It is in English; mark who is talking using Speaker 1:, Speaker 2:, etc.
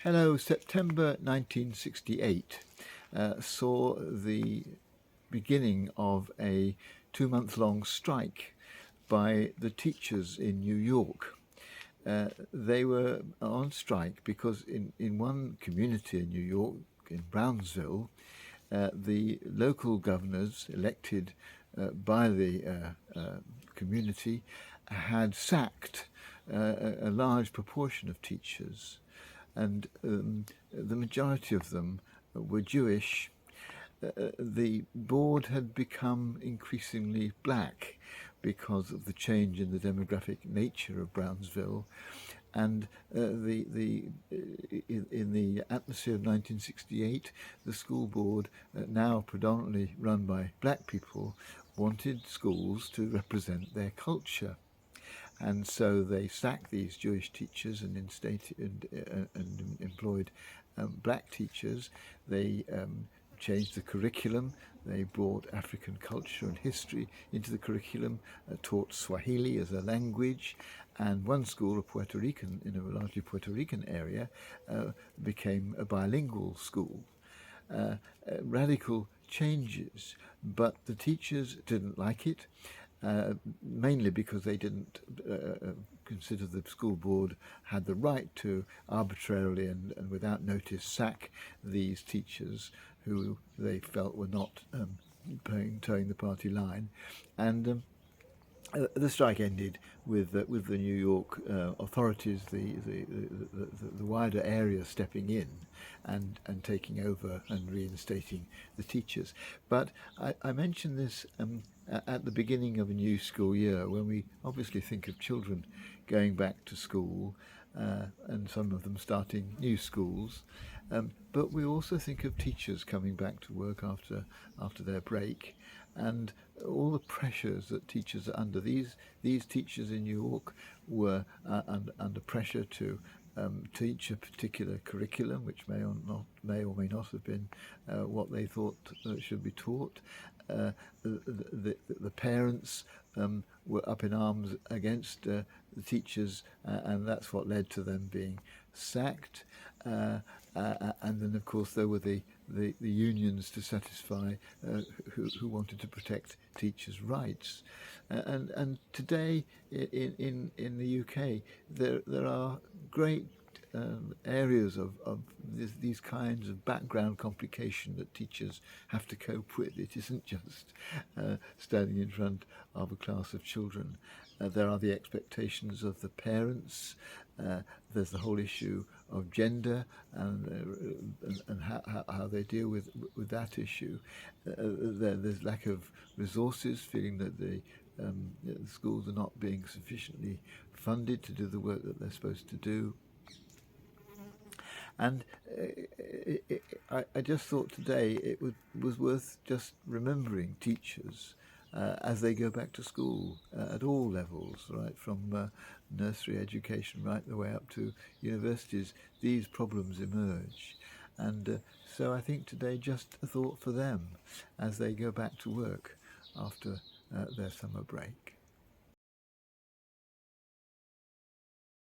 Speaker 1: Hello, September 1968 saw the beginning of a 2-month-long strike by the teachers in New York. They were on strike because in one community in New York, in Brownsville, the local governors elected by the community had sacked a large proportion of teachers, and the majority of them were Jewish. The board had become increasingly black because of the change in the demographic nature of Brownsville, and in the atmosphere of 1968, the school board, now predominantly run by black people, wanted schools to represent their culture. And so they sacked these Jewish teachers and employed black teachers. They changed the curriculum. They brought African culture and history into the curriculum, taught Swahili as a language, and one school, a Puerto Rican, in a largely Puerto Rican area, became a bilingual school. Radical changes, but the teachers didn't like it. Mainly because they didn't consider the school board had the right to arbitrarily and without notice sack these teachers who they felt were not towing the party line. And the strike ended with the New York authorities, the wider area stepping in and taking over and reinstating the teachers. But I mentioned this at the beginning of a new school year, when we obviously think of children going back to school and some of them starting new schools. But we also think of teachers coming back to work after their break, and all the pressures that teachers are under. These teachers in New York were under pressure to teach a particular curriculum, which may or may not have been what they thought should be taught. The parents were up in arms against the teachers, and that's what led to them being sacked. And then, of course, there were the unions to satisfy who wanted to protect teachers' rights. And today in the UK, there are great areas of these kinds of background complication that teachers have to cope with. It isn't just standing in front of a class of children. There are the expectations of the parents. There's the whole issue of gender and how they deal with that issue. There's lack of resources, feeling that the schools are not being sufficiently funded to do the work that they're supposed to do. And I just thought today it was worth just remembering teachers as they go back to school at all levels, right from nursery education right the way up to universities. These problems emerge, and so I think today just a thought for them as they go back to work after their summer break.